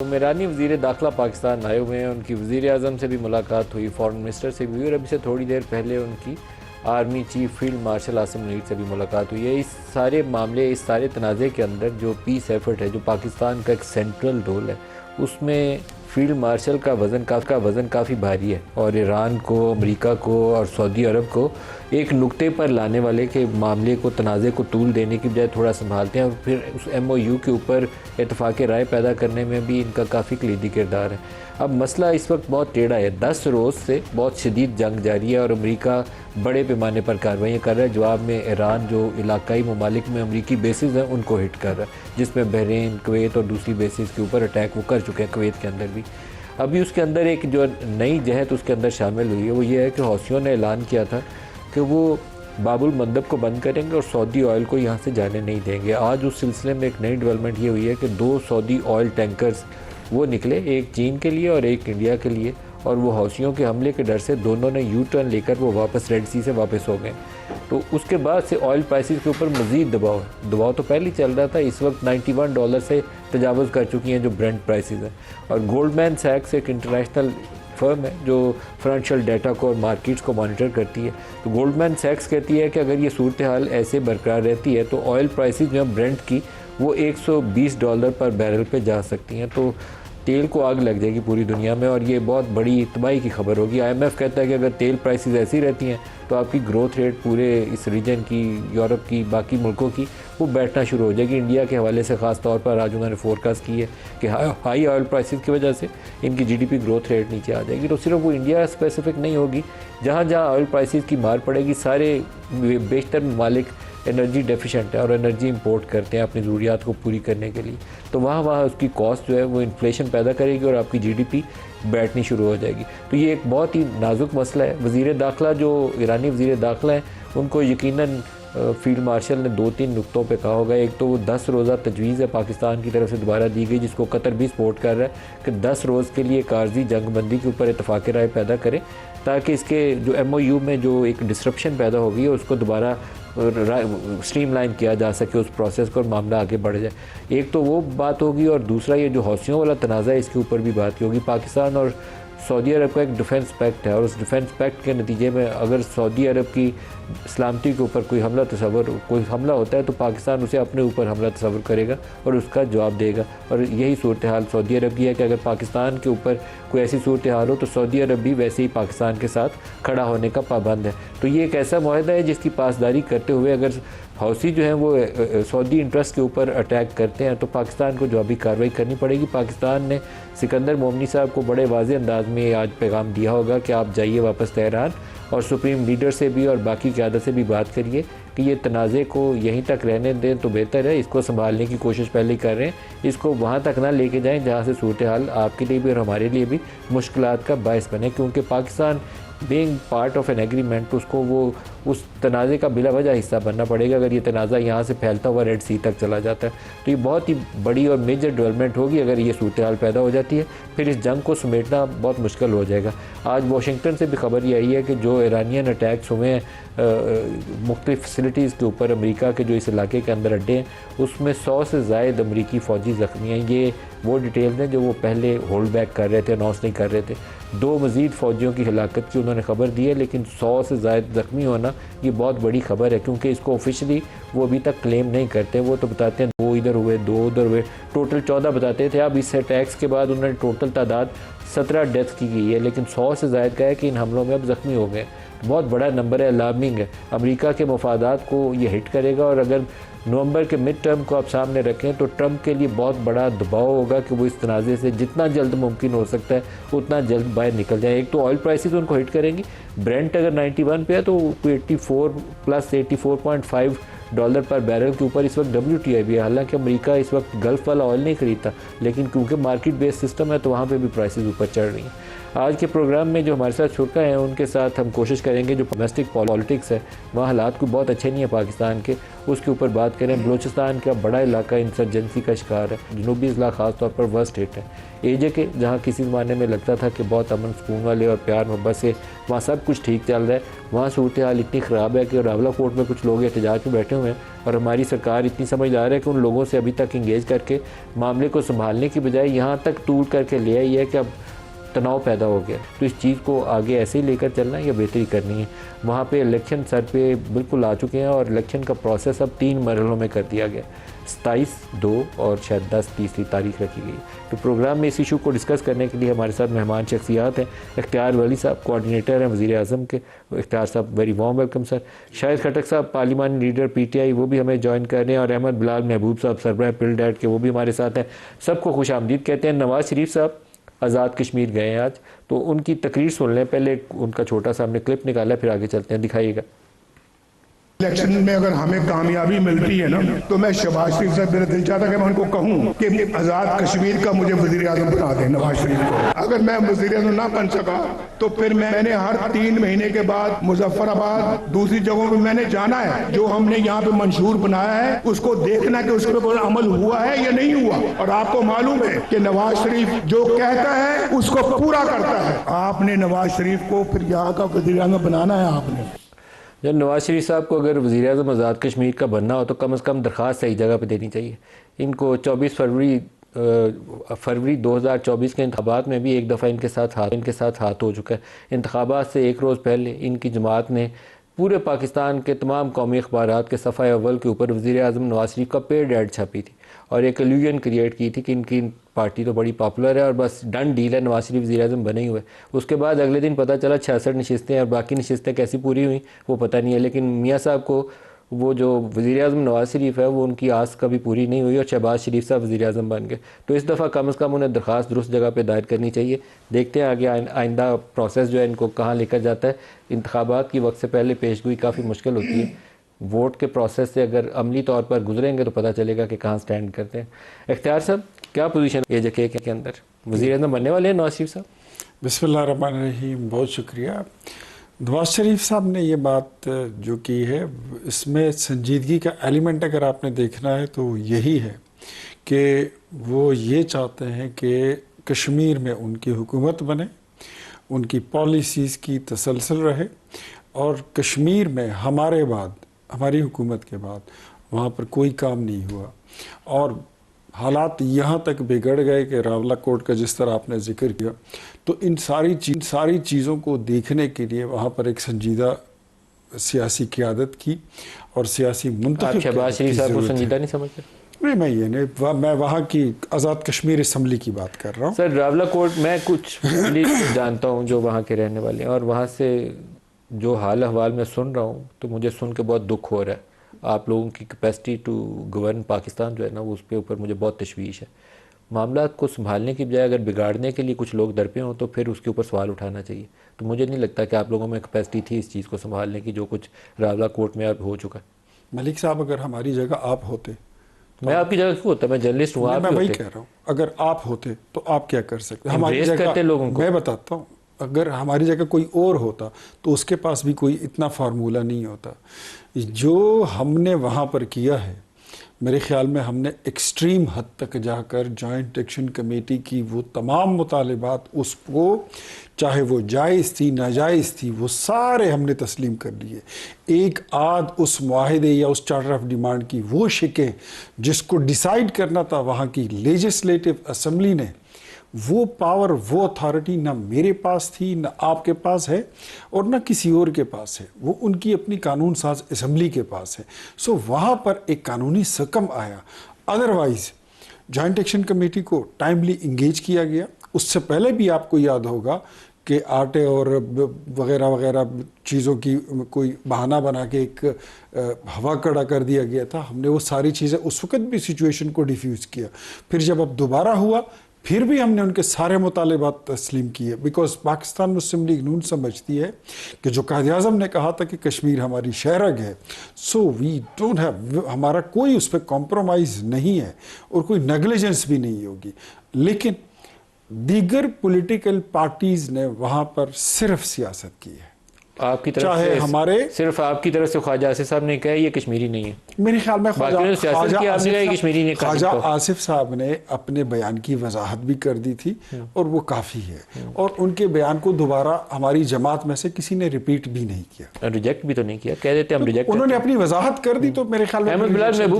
तो ईरानी वज़ीर दाखिला पाकिस्तान आए हुए हैं, उनकी वज़ीर आज़म से भी मुलाकात हुई, फ़ॉरेन मिनिस्टर से भी हुई और अभी से थोड़ी देर पहले उनकी army chief field marshal Asim Munir से भी मुलाकात हुई है। इस सारे मामले, इस सारे तनाज़े के अंदर जो पीस एफर्ट है, जो पाकिस्तान का एक सेंट्रल रोल है, उसमें फील्ड मार्शल का वज़न काफ़ी भारी है और ईरान को, अमेरिका को और सऊदी अरब को एक नुक्ते पर लाने वाले के मामले को, तनाज़े को तूल देने की बजाय थोड़ा संभालते हैं और फिर उस MOU के ऊपर इत्तफ़ाक़ राय पैदा करने में भी इनका काफ़ी कलीदी किरदार है। अब मसला इस वक्त बहुत टेढ़ा है। 10 रोज़ से बहुत शदीद जंग जारी है और अमेरिका बड़े पैमाने पर कार्रवाइयाँ कर रहा है। जवाब में ईरान जो इलाकाई ममालिक में अमरीकी बेसिस हैं उनको हिट कर रहा है, जिसमें बहरीन, कुवैत और दूसरी बेसिस के ऊपर अटैक वो कर चुके हैं, कुवैत के अंदर भी। अभी उसके अंदर एक जो नई जहत उसके अंदर शामिल हुई है वो ये है कि हौसियों ने ऐलान किया था कि वो बाबुल मंदब को बंद करेंगे और सऊदी ऑयल को यहाँ से जाने नहीं देंगे। आज उस सिलसिले में एक नई डेवलपमेंट ये हुई है कि 2 सऊदी ऑयल टैंकर्स वो निकले, एक चीन के लिए और एक इंडिया के लिए, और वो हौसियों के हमले के डर से दोनों ने यू टर्न लेकर वो वापस रेड सी से वापस हो गए। तो उसके बाद से ऑयल प्राइसेस के ऊपर मज़ीद दबाव तो पहले ही चल रहा था। इस वक्त $91 से तजावज़ कर चुकी हैं जो ब्रेंट प्राइसेस हैं। और गोल्डमैन सैक्स एक इंटरनेशनल फर्म है जो फाइनेंशियल डाटा को और मार्केट्स को मॉनिटर करती है। तो गोल्डमैन सैक्स कहती है कि अगर ये सूरत हाल ऐसे बरकरार रहती है तो ऑयल प्राइसेस जो ब्रेंट की वो $120 पर बैरल पे जा सकती हैं। तो तेल को आग लग जाएगी पूरी दुनिया में और ये बहुत बड़ी तबाही की खबर होगी। IMF कहता है कि अगर तेल प्राइसेस ऐसी रहती हैं तो आपकी ग्रोथ रेट पूरे इस रीजन की, यूरोप की, बाकी मुल्कों की, वो बैठना शुरू हो जाएगी। इंडिया के हवाले से ख़ास तौर पर आज उन्होंने फोरकास्ट की है कि हाई ऑयल प्राइसेस की वजह से इनकी GDP ग्रोथ रेट नीचे आ जाएगी। तो सिर्फ वो इंडिया स्पेसिफिक नहीं होगी, जहाँ जहाँ ऑयल प्राइसेस की मार पड़ेगी सारे बेशतर ममालिक एनर्जी डेफिशिएंट है और एनर्जी इंपोर्ट करते हैं अपनी ज़रूरियात को पूरी करने के लिए। तो वहाँ उसकी कॉस्ट जो है वो इन्फ्लेशन पैदा करेगी और आपकी GDP बैठनी शुरू हो जाएगी। तो ये एक बहुत ही नाजुक मसला है। वज़ीर दाखिला जो ईरानी वज़ीर दाखिला हैं उनको यकीनन फील्ड मार्शल ने 2-3 नुक्तों पे कहा होगा। एक तो वो 10 रोज़ा तजवीज़ है पाकिस्तान की तरफ से दोबारा दी गई, जिसको कतर भी सपोर्ट कर रहा है कि 10 रोज़ के लिए कारजी जंगबंदी के ऊपर इत्तफ़ाक़ राय पैदा करें ताकि इसके जो MOU में जो एक डिसरप्शन पैदा हो गई है उसको दोबारा स्ट्रीमलाइन किया जा सके उस प्रोसेस को और मामला आगे बढ़ जाए। एक तो वो बात होगी और दूसरा ये जो हौसियों वाला तनाज़ा है इसके ऊपर भी बात की होगी। पाकिस्तान और सऊदी अरब का एक डिफेंस पैक्ट है और उस डिफेंस पैक्ट के नतीजे में अगर सऊदी अरब की सलामती के ऊपर कोई हमला होता है तो पाकिस्तान उसे अपने ऊपर हमला तस्वर करेगा और उसका जवाब देगा। और यही सूरत हाल सऊदी अरब की है कि अगर पाकिस्तान के ऊपर कोई ऐसी सूरत हाल हो तो सऊदी अरब भी वैसे ही पाकिस्तान के साथ खड़ा होने का पाबंद है। तो ये एक ऐसा मुआहदा है जिसकी पासदारी करते हुए अगर हौसी जो हैं वो सऊदी इंटरेस्ट के ऊपर अटैक करते हैं तो पाकिस्तान को जवाबी कार्रवाई करनी पड़ेगी। पाकिस्तान ने सिकंदर मोमनी साहब को बड़े वाज़े अंदाज में आज पैगाम दिया होगा कि आप जाइए वापस तेहरान और सुप्रीम लीडर से भी और बाकी क़यादत से भी बात करिए कि ये तनाज़े को यहीं तक रहने दें तो बेहतर है। इसको संभालने की कोशिश पहले ही कर रहे हैं, इसको वहाँ तक ना लेके जाएं जहाँ से सूरत हाल आपके लिए भी और हमारे लिए भी मुश्किलात का बायस बने। क्योंकि Pakistan being part of an agreement उसको वो उस तनाज़े का बिला वजह हिस्सा बनना पड़ेगा अगर ये तनाज़ा यहाँ से फैलता हुआ रेड सी तक चला जाता है। तो ये बहुत ही बड़ी और मेजर डेवलपमेंट होगी अगर ये सूरत हाल पैदा हो जाती है, फिर इस जंग को समेटना बहुत मुश्किल हो जाएगा। आज वाशिंगटन से भी खबर ये आई है कि जो ईरानियन अटैक्स हुए हैं मुख्तलिफ़ फैसिलिटीज़ के ऊपर, अमेरिका के जो इस इलाके के अंदर अड्डे हैं उसमें 100 से ज़ायद अमरीकी फ़ौजी ज़ख्मी हैं। ये वो डिटेल्स हैं जो वो पहले होल्ड बैक कर रहे थे, अनाउंस नहीं कर रहे थे। 2 मज़ीद फ़ौजियों की हिलाकत की उन्होंने खबर दी है, लेकिन 100 से ज़ायद ज़ख्मी होना ये बहुत बड़ी खबर है क्योंकि इसको ऑफिशियली वो अभी तक क्लेम नहीं करते। वो तो बताते हैं 2 इधर हुए, 2 उधर हुए, टोटल 14 बताते थे। अब इस अटैक्स के बाद उन्होंने टोटल तादाद 17 डेथ की गई है, लेकिन 100 से ज़ायद का है कि इन हमलों में अब ज़ख्मी हो गए। बहुत बड़ा नंबर है, अलार्मिंग है। अमेरिका के मफादात को ये हिट करेगा और अगर नवंबर के मिड टर्म को आप सामने रखें तो ट्रंप के लिए बहुत बड़ा दबाव होगा कि वो इस तनाज़े से जितना जल्द मुमकिन हो सकता है उतना जल्द बाहर निकल जाए। एक तो ऑयल प्राइसेस उनको हिट करेंगी। ब्रेंट अगर 91 पे है तो 84 प्लस $84.5 पर बैरल के ऊपर इस वक्त WTI भी है। हालांकि अमेरिका इस वक्त गल्फ़ वाला ऑयल नहीं खरीदता, लेकिन क्योंकि मार्केट बेस्ड सिस्टम है तो वहाँ पे भी प्राइसेस ऊपर चढ़ रही हैं। आज के प्रोग्राम में जो हमारे साथ शुरा हैं उनके साथ हम कोशिश करेंगे जो डोमेस्टिक पॉलिटिक्स है वहाँ हालात को बहुत अच्छे नहीं है पाकिस्तान के, उसके ऊपर बात करें। बलूचिस्तान का बड़ा इलाका इंसर्जेंसी का शिकार है, जनूबी अजला ख़ास तौर पर वर्स्ट हिट है। एजे के जहाँ किसी ज़माने में लगता था कि बहुत अमन सुकून वाले और प्यार मोहब्बत से वहाँ सब कुछ ठीक चल रहा है, वहाँ सूरत हाल इतनी ख़राब है कि रावलाकोट में कुछ लोग एहतजाज में बैठे हुए हैं और हमारी सरकार इतनी समझदार है कि उन लोगों से अभी तक इंगेज करके मामले को संभालने की बजाय यहाँ तक टूल करके ले आई है कि अब तनाव पैदा हो गया। तो इस चीज़ को आगे ऐसे ही लेकर चलना है या बेहतरी करनी है। वहाँ पे इलेक्शन सर पे बिल्कुल आ चुके हैं और इलेक्शन का प्रोसेस अब 3 मरहलों में कर दिया गया, 27, 2 और शायद 10 तीसरी तारीख रखी गई। तो प्रोग्राम में इस इशू को डिस्कस करने के लिए हमारे साथ मेहमान शख्सियात हैं। इख्तियार वली साहब कोऑर्डिनेटर हैं वज़ीर आज़म के। इख्तियार साहब very warm welcome sir. Shahid Khattak साहब पार्लिमानी लीडर PTI वो भी हमें ज्वाइन कर रहे हैं और अहमद बिलाल महबूब साहब सरबराह पिलडैट के वो भी हमारे साथ हैं। सबको खुश आमदीद कहते हैं। नवाज़ शरीफ साहब आज़ाद कश्मीर गए हैं आज, तो उनकी तकरीर सुन लें। पहले उनका छोटा सा हमने क्लिप निकाला, फिर आगे चलते हैं, दिखाइएगा। इलेक्शन में अगर हमें कामयाबी मिलती है ना तो मैं शहबाज शरीफ साहब, मेरा दिल चाहता है कि मैं उनको कहूँ कि आज़ाद कश्मीर का मुझे वज़ीर आज़म बना दें नवाज शरीफ को। अगर मैं वज़ीर आज़म ना बन सका तो फिर मैंने हर 3 महीने के बाद मुजफ्फराबाद दूसरी जगहों पर मैंने जाना है, जो हमने यहाँ पे मंशूर बनाया है उसको देखना कि उस पर कोई अमल हुआ है या नहीं हुआ। और आपको मालूम है कि नवाज शरीफ जो कहता है उसको पूरा करता है। आपने नवाज शरीफ को फिर यहाँ का वज़ीर आज़म बनाना है। आपने जब नवाज़ शरीफ साहब को अगर वज़ीर आज़म आज़ाद कश्मीर का बनना हो तो कम से कम दरख्वास्त सही जगह पे देनी चाहिए। इनको 24 फरवरी 2024 के इंतखाबात में भी एक दफ़ा इनके साथ हाथ हो चुका है। इंतखाबात से एक रोज़ पहले इनकी जमात ने पूरे पाकिस्तान के तमाम कौमी अखबारात के सफ़ा अव्वल के ऊपर वज़ीर आज़म नवाज़ शरीफ का पेड ऐड छपी थी और एक इल्यूजन क्रिएट की थी कि इनकी पार्टी तो बड़ी पॉपुलर है और बस डन डील है, नवाज शरीफ वज़ीर आज़म बने ही हुए। उसके बाद अगले दिन पता चला 66 नशिस्तें और बाकी नशिस्तें कैसी पूरी हुई वो पता नहीं है। लेकिन मियाँ साहब को वो जो वज़ीर आज़म नवाज शरीफ है वो उनकी आस कभी पूरी नहीं हुई और शहबाज शरीफ साहब वज़ीर आज़म बन गए। तो इस दफ़ा कम से कम उन्हें दरख्वास्त दुरुस्त जगह पर दायर करनी चाहिए। देखते हैं आगे आइंदा प्रोसेस जो है इनको कहाँ लेकर जाता है। इंतखाबात की वक्त से पहले पेशगोई काफ़ी मुश्किल होती है। वोट के प्रोसेस से अगर अमली तौर पर गुजरेंगे तो पता चलेगा कि कहाँ स्टैंड करते हैं। इख्तियार साहब क्या पोजीशन है एजे के अंदर, वज़ीर आज़म बनने वाले हैं नवाज शरीफ साहब? बिस्मिल्लाहिर्रहमानिर्रहीम, बहुत शुक्रिया। नवाज शरीफ साहब ने ये बात जो की है इसमें संजीदगी का एलिमेंट अगर आपने देखना है तो यही है कि वो ये चाहते हैं कि कश्मीर में उनकी हुकूमत बने, उनकी पॉलिसीज़ की तसलसल रहे और कश्मीर में हमारे बाद, हमारी हुकूमत के बाद वहाँ पर कोई काम नहीं हुआ और हालात यहाँ तक बिगड़ गए कि रावलाकोट का जिस तरह आपने जिक्र किया, तो इन सारी चीज़ों को देखने के लिए वहाँ पर एक संजीदा सियासी क़यादत की और सियासी मुंतखब शहबाज शरीफ साहब को संजीदा नहीं समझते? नहीं, मैं वहाँ की आज़ाद कश्मीर असम्बली की बात कर रहा हूँ। सर रावलाकोट मैं कुछ जानता हूँ जो वहाँ के रहने वाले हैं और वहाँ से जो हाल अहवाल मैं सुन रहा हूँ तो मुझे सुन के बहुत दुख हो रहा है। आप लोगों की कैपेसिटी टू गवर्न पाकिस्तान जो है ना वो उसके ऊपर मुझे बहुत तशवीश है। मामला को संभालने की बजाय अगर बिगाड़ने के लिए कुछ लोग दरपे हों तो फिर उसके ऊपर सवाल उठाना चाहिए। तो मुझे नहीं लगता कि आप लोगों में कैपेसिटी थी इस चीज़ को संभालने की जो कुछ रावलाकोट में अब हो चुका है। मलिक साहब, अगर हमारी जगह आप होते तो मैं आपकी जगह क्यों होता? मैं जर्नलिस्ट हूँ, आप मैं वही कह रहा हूँ, अगर आप होते तो आप क्या कर सकते? हमारी जगह करते लोगों को मैं बताता हूँ, अगर हमारी जगह कोई और होता तो उसके पास भी कोई इतना फार्मूला नहीं होता। जो हमने वहाँ पर किया है, मेरे ख्याल में हमने एक्सट्रीम हद तक जाकर जॉइंट एक्शन कमेटी की वो तमाम मुतालिबात, उसको चाहे वो जायज़ थी नाजायज़ थी, वो सारे हमने तस्लीम कर लिए। एक आध उस मुआहिदे या उस चार्टर ऑफ डिमांड की वो शिकें जिसको डिसाइड करना था वहाँ की लेजिस्लेटिव असम्बली ने, वो पावर, वो अथॉरिटी ना मेरे पास थी, ना आपके पास है और ना किसी और के पास है। वो उनकी अपनी कानून साज असम्बली के पास है। सो वहाँ पर एक कानूनी सकम आया। अदरवाइज़ जॉइंट एक्शन कमेटी को टाइमली इंगेज किया गया। उससे पहले भी आपको याद होगा कि आटे और वगैरह वगैरह चीज़ों की कोई बहाना बना के एक हवा कड़ा कर दिया गया था। हमने वो सारी चीज़ें उस वक़्त भी सिचुएशन को डिफ्यूज़ किया। फिर जब अब दोबारा हुआ फिर भी हमने उनके सारे मुतालिबात तस्लीम किए, बिकॉज पाकिस्तान मुस्लिम लीग नून समझती है कि जो कायद आज़म ने कहा था कि कश्मीर हमारी शहरग है, सो वी डोंट हैव, हमारा कोई उस पर कॉम्प्रोमाइज़ नहीं है और कोई नेगलिजेंस भी नहीं होगी। लेकिन दीगर पॉलिटिकल पार्टीज ने वहां पर सिर्फ सियासत की है। आपकी तरफ चाहे से हमारे सिर्फ आपकी तरफ से ख्वाजा आसिफ साहब ने कहा ये कश्मीरी नहीं है। मेरे ख्याल में बाकी ने सियासत की, आपने कहा ये कश्मीरी ने कहा ख्वाजा इनको। आसिफ साहब ने अपने बयान की वजाहत भी कर दी थी और वो काफ़ी है, और उनके बयान को दोबारा हमारी जमात में से किसी ने रिपीट भी नहीं किया, रिजेक्ट भी तो नहीं किया, कह देते हम रिजेक्ट। उन्होंने अपनी वजाहत कर दी, तो मेरे ख्याल में अहमद बिलाल महबूब